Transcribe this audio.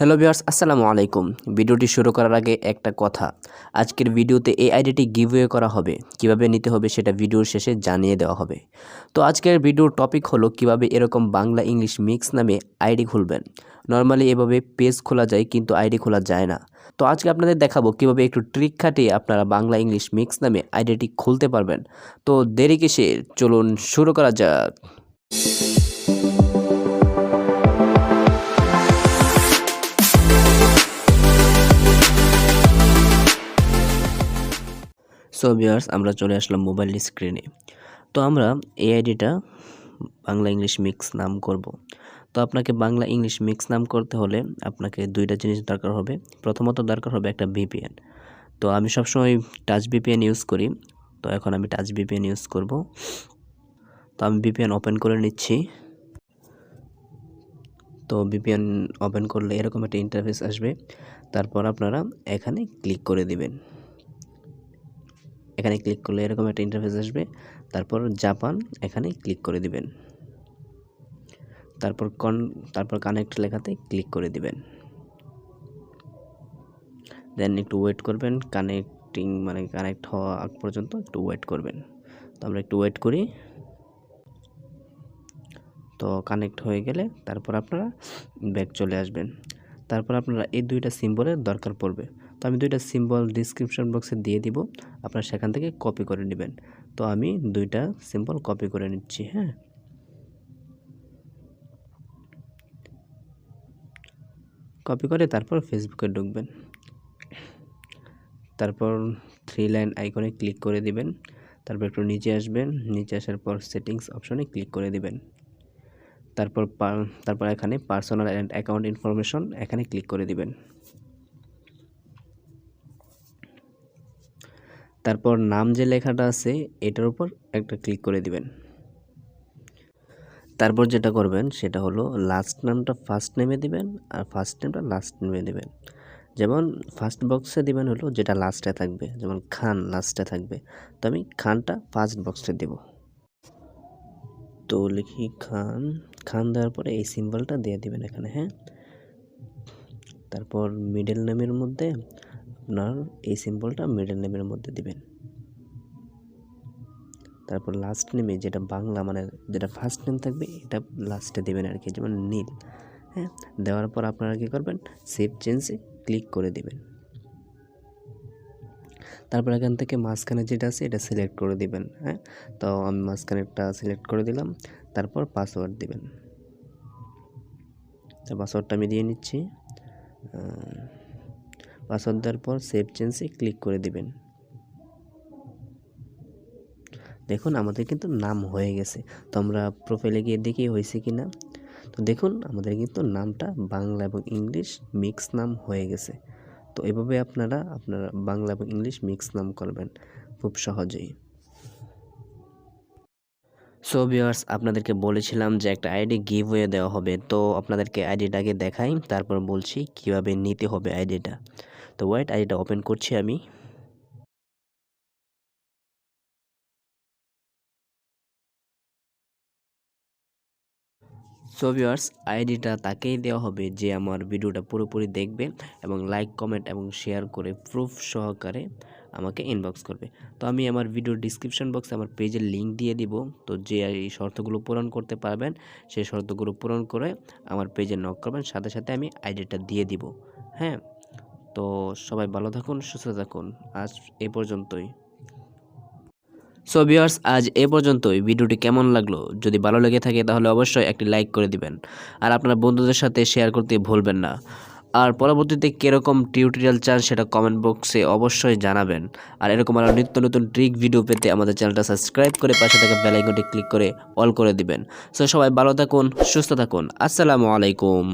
Hello viewers, আসসালামু আলাইকুম। ভিডিওটি শুরু করার আগে একটা কথা, আজকের ভিডিওতে এই আইডিটি গিভওয়ে করা হবে। কিভাবে নিতে হবে সেটা ভিডিওর শেষে জানিয়ে দেওয়া হবে। তো আজকের ভিডিওর টপিক হলো কিভাবে এরকম বাংলা ইংলিশ মিক্স নামে আইডি খুলবেন। নর্মালি এভাবে পেজ খোলা যায় কিন্তু আইডি খোলা যায় না। তো আজকে আপনাদের দেখাবো কিভাবে একটু ট্রিক খাটিয়ে আপনারা বাংলা ইংলিশ মিক্স নামে আইডিটি খুলতে পারবেন। তো দেরি কিসের, চলুন শুরু করা যাক। সো ভিউয়ার্স, আমরা চলে আসলাম মোবাইল স্ক্রিনে। তো আমরা এই আইডিটা বাংলা ইংলিশ মিক্স নাম করব। তো আপনাকে বাংলা ইংলিশ মিক্স নাম করতে হলে আপনাকে দুইটা জিনিস দরকার হবে। প্রথমত দরকার হবে একটা ভিপিএন। তো আমি সবসময় টাচ ভিপিএন ইউজ করি। তো এখন আমি টাচ ভিপিএন ইউজ করব। তো আমি ভিপিএন ওপেন করে নিচ্ছি। তো ভিপিএন ওপেন করলে এরকম একটা ইন্টারফেস আসবে। তারপর আপনারা এখানে ক্লিক করে দিবেন। এখানে ক্লিক করলে এরকম একটা ইন্টারফেস আসবে। তারপর জাপান এখানে ক্লিক করে দিবেন। তারপর কানেক্ট লেখাতে ক্লিক করে দিবেন। দেন একটু ওয়েট করবেন, কানেক্ট হওয়া আগ পর্যন্ত একটু ওয়েট করবেন। তো আমরা একটু ওয়েট করি। তো কানেক্ট হয়ে গেলে তারপর আপনারা ব্যাক চলে আসবেন। তারপর আপনারা এই দুইটা সিম্বলের দরকার পড়বে। তো আমি দুইটা সিম্বল ডিসক্রিপশন বক্সে দিয়ে দিব, আপনারা সেখান থেকে কপি করে নেবেন। তো আমি দুইটা সিম্বল কপি করে নিচ্ছি। হ্যাঁ, কপি করে তারপর ফেসবুকে ঢুকবেন। তারপর 3 লাইন আইকনে ক্লিক করে দিবেন। তারপর একটু নিচে আসবেন, নিচে আসার পর সেটিংস অপশনে ক্লিক করে দিবেন। তারপর এখানে পার্সোনাল অ্যান্ড অ্যাকাউন্ট ইনফরমেশন এখানে ক্লিক করে দিবেন। তারপর নাম যে লেখাটা আছে এটার উপর একটা ক্লিক করে দিবেন। তারপর যেটা করবেন সেটা হলো লাস্ট নামটা ফার্স্ট নেমে দিবেন আর ফার্স্ট নেমটা লাস্ট নেমে দিবেন। যেমন ফার্স্ট বক্সে দিবেন হলো যেটা লাস্টে থাকবে, যেমন খান লাস্টে থাকবে। তো আমি খানটা ফার্স্ট বক্সে দেব। তো লিখি খান। খান দেওয়ার পরে এই সিম্বলটা দিয়ে দিবেন এখানে। হ্যাঁ, তারপর মিডল নেমের মধ্যে আপনার এই সিম্বলটা মিডল নেমের মধ্যে দিবেন। তারপর লাস্ট নেমে যেটা বাংলা যেটা ফার্স্ট নেম থাকবে এটা লাস্টে দেবেন আর কি, যেমন নীল। হ্যাঁ, দেওয়ার পর আপনারা কী করবেন, সেভ চেঞ্জে ক্লিক করে দিবেন। তারপর এখান থেকে মাঝখানে যেটা আছে এটা সিলেক্ট করে দিবেন। হ্যাঁ, তো আমি মাঝখানেরটা সিলেক্ট করে দিলাম। তারপর পাসওয়ার্ড দিবেন। তো পাসওয়ার্ডটা আমি দিয়ে নিচ্ছি। পাসওয়ার্ড দেওয়ার পর সেভ চেঞ্জে ক্লিক করে দিবেন। দেখুন আমাদের কিন্তু নাম হয়ে গেছে। তো আমরা প্রোফাইলে গিয়ে দেখি হয়েছে কি না। তো দেখুন আমাদের কিন্তু নামটা বাংলা এবং ইংলিশ মিক্স নাম হয়ে গেছে। তো এভাবে আপনারা বাংলা এবং ইংলিশ মিক্স নাম করবেন খুব সহজেই। সো ভিউয়ার্স, আপনাদেরকে বলেছিলাম যে একটা আইডি গিভওয়ে দেওয়া হবে। তো আপনাদেরকে আইডিটাকে দেখাই, তারপর বলছি কিভাবে নিতে হবে আইডিটা। তো ওয়েট, আইডিটা ওপেন করছি আমি। সো ভিউয়ার্স, আইডিটা তাকেই দেওয়া হবে যে আমার ভিডিওটা পুরোপুরি দেখবে এবং লাইক কমেন্ট এবং শেয়ার করে প্রুফ সহকারে আমাকে ইনবক্স করবে। তো আমি আমার ভিডিওর ডিসক্রিপশন বক্সে আমার পেজের লিঙ্ক দিয়ে দিব। তো যে এই শর্তগুলো পূরণ করতে পারবেন সেই শর্তগুলো পূরণ করে আমার পেজে নক করবেন, সাথে সাথে আমি আইডিটা দিয়ে দিব। হ্যাঁ, তো সবাই ভালো থাকুন, সুস্থ থাকুন। আজ এই পর্যন্তই। সো ভিউয়ার্স, আজ এ পর্যন্তই। ভিডিওটি কেমন লাগলো, যদি ভালো লেগে থাকে তাহলে অবশ্যই একটি লাইক করে দিবেন আর আপনার বন্ধুদের সাথে শেয়ার করতে ভুলবেন না। আর পরবর্তীতে কীরকম টিউটোরিয়াল চান সেটা কমেন্ট বক্সে অবশ্যই জানাবেন। আর এরকম আরও নিত্য নতুন ট্রিক ভিডিও পেতে আমাদের চ্যানেলটা সাবস্ক্রাইব করে পাশে থাকা বেল আইকনটি ক্লিক করে অল করে দিবেন। সো সবাই ভালো থাকুন, সুস্থ থাকুন। আসসালামু আলাইকুম।